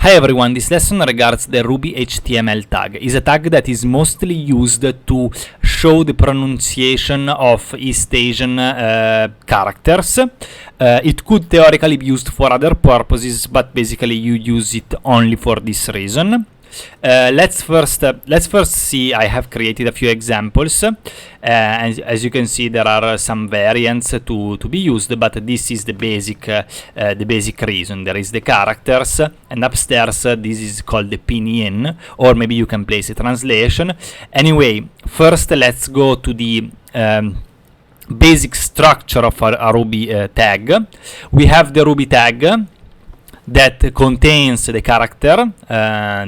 Hi everyone, this lesson regards the Ruby HTML tag. It's a tag that is mostly used to show the pronunciation of East Asian characters. It could theoretically be used for other purposes, but basically you use it only for this reason. Let's first see. I have created a few examples, and as you can see, there are some variants to be used, but this is the basic reason. There is the characters, and upstairs this is called the pinyin, or maybe you can place a translation. Anyway, first let's go to the basic structure of a Ruby tag. We have the Ruby tag that contains the character,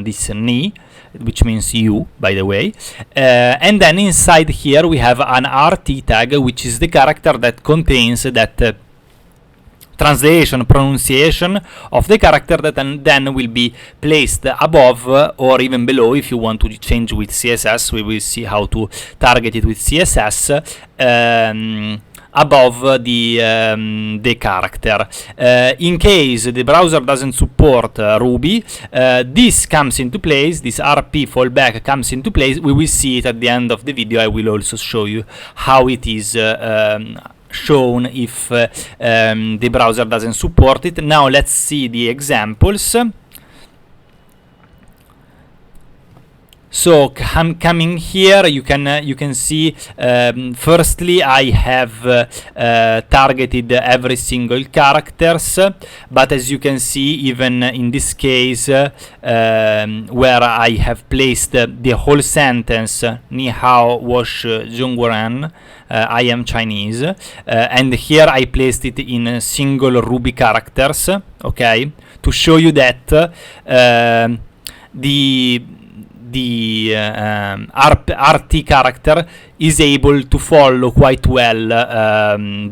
this ni, which means you, by the way, and then inside here we have an RT tag, which is the character that contains that translation, pronunciation of the character that then will be placed above or even below if you want to change with CSS. We will see how to target it with CSS. Above the character. In case the browser doesn't support Ruby, this comes into place, this RP fallback comes into place. We will see it at the end of the video. I will also show you how it is shown if the browser doesn't support it. Now let's see the examples. So coming here, you can see. Firstly, I have targeted every single characters, but as you can see, even in this case, where I have placed the whole sentence, "Ni hao wash Zhongguoren," I am Chinese, and here I placed it in single Ruby characters. Okay, to show you that the RT character is able to follow quite well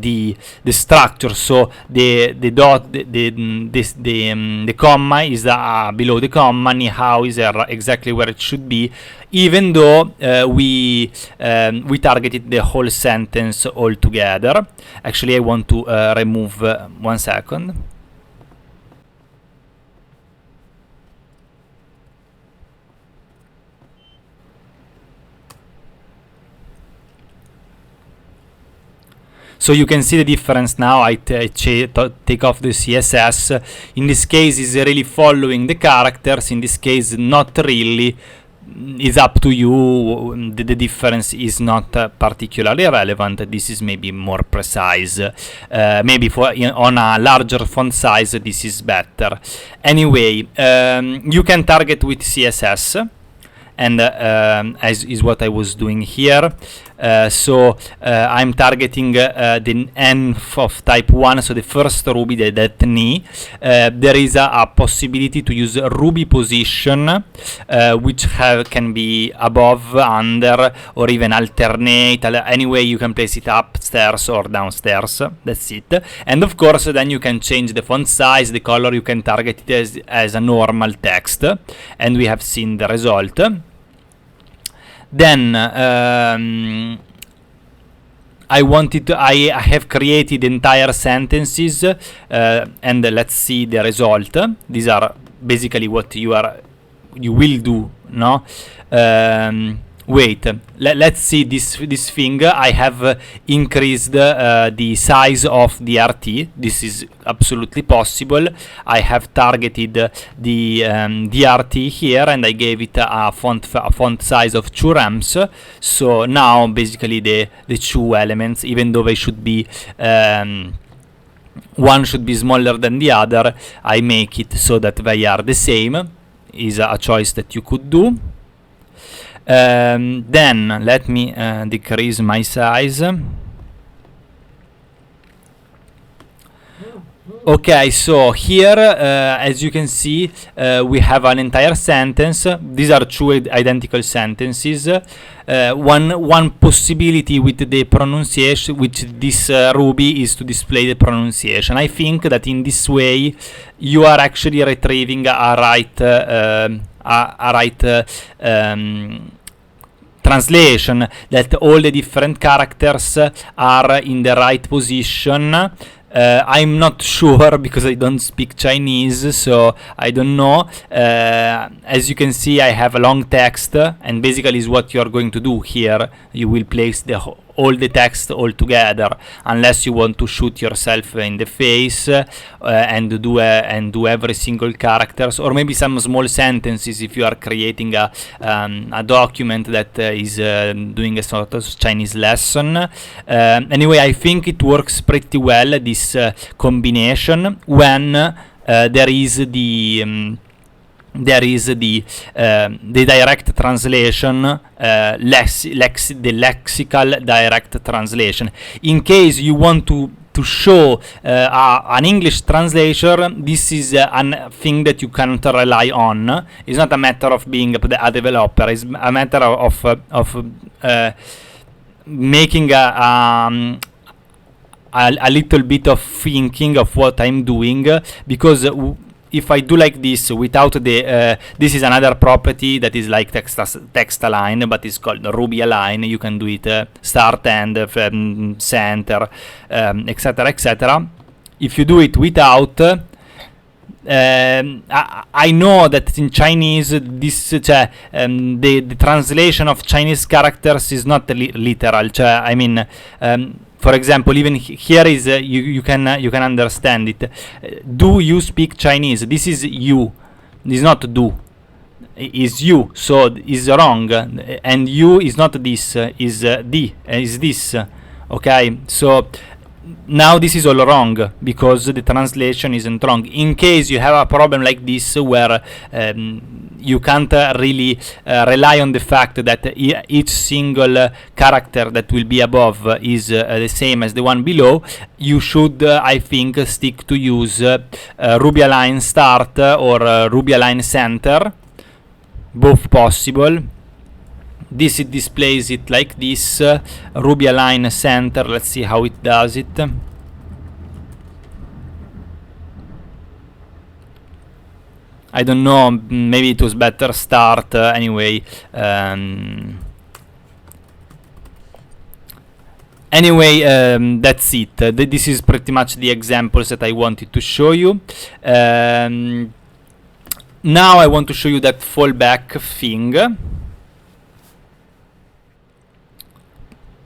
the structure. So the dot, the comma is below the comma. Ni hao is exactly where it should be, even though we targeted the whole sentence altogether. Actually, I want to remove 1 second. So you can see the difference now. I take off the CSS. In this case, is really following the characters. In this case, not really. It's up to you. The difference is not particularly relevant. This is maybe more precise. Maybe on a larger font size, this is better. Anyway, you can target with CSS. And as is what I was doing here. So I'm targeting the env of type 1, so the first Ruby, that ni. There is a possibility to use Ruby position, which can be above, under, or even alternate. Anyway, you can place it upstairs or downstairs. That's it. And of course, then you can change the font size, the color. You can target it as a normal text. And we have seen the result. Then I have created entire sentences, and let's see the result. These are basically what you will do, no? Wait, let's see this thing. I have increased the size of the RT. This is absolutely possible. I have targeted the RT here, and I gave it a font size of 2 rems. So now basically the 2 elements, even though they should be one should be smaller than the other, I make it so that they are the same. Is a choice that you could do. Then let me decrease my size. Okay, so here, as you can see, we have an entire sentence. These are 2 identical sentences. One possibility with the pronunciation, with this Ruby, is to display the pronunciation. I think that in this way, you are actually retrieving a right translation, that all the different characters are in the right position I'm not sure because I don't speak Chinese, so I don't know. As you can see, I have a long text, and basically is what you are going to do here. You will place all the text all together, unless you want to shoot yourself in the face and do every single characters, or maybe some small sentences if you are creating a document that is doing a sort of Chinese lesson. Anyway, I think it works pretty well, this combination, when there is the direct translation, the lexical direct translation. In case you want to show an English translation, this is a thing that you can't rely on. It's not a matter of being a developer. It's a matter of making a little bit of thinking of what I'm doing, because if I do like this without the this is another property that is like text align, but it's called Ruby align. You can do it start, end, center, etc, etc. If you do it without, I know that in Chinese this the translation of Chinese characters is not literal. I mean, for example, even here is you can understand it. Do you speak Chinese? This is you. This is not do. Is you. So is wrong. And you is not this. Is is this. Okay. So now this is all wrong because the translation isn't wrong. In case you have a problem like this where you can't really rely on the fact that each single character that will be above is the same as the one below, you should, I think, stick to use Ruby align start or Ruby align center, both possible. This it displays it like this, Ruby align center. Let's see how it does it. I don't know, maybe it was better start. Anyway, that's it. This is pretty much the examples that I wanted to show you. Now I want to show you that fallback thing.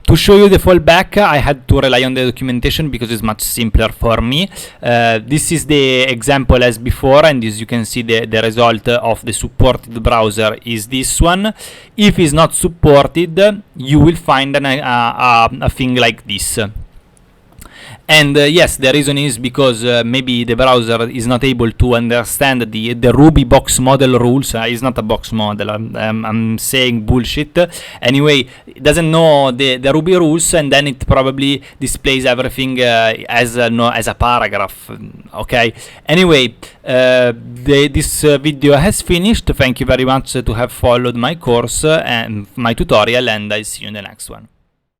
To show you the fallback, I had to rely on the documentation because it's much simpler for me. This is the example as before, and as you can see, the result of the supported browser is this one. If it's not supported, you will find a thing like this. And yes, the reason is because maybe the browser is not able to understand the Ruby box model rules. It's not a box model. I'm saying bullshit. Anyway, it doesn't know the Ruby rules, and then it probably displays everything as a paragraph. Okay. Anyway, this video has finished. Thank you very much to have followed my course and my tutorial, and I'll see you in the next one.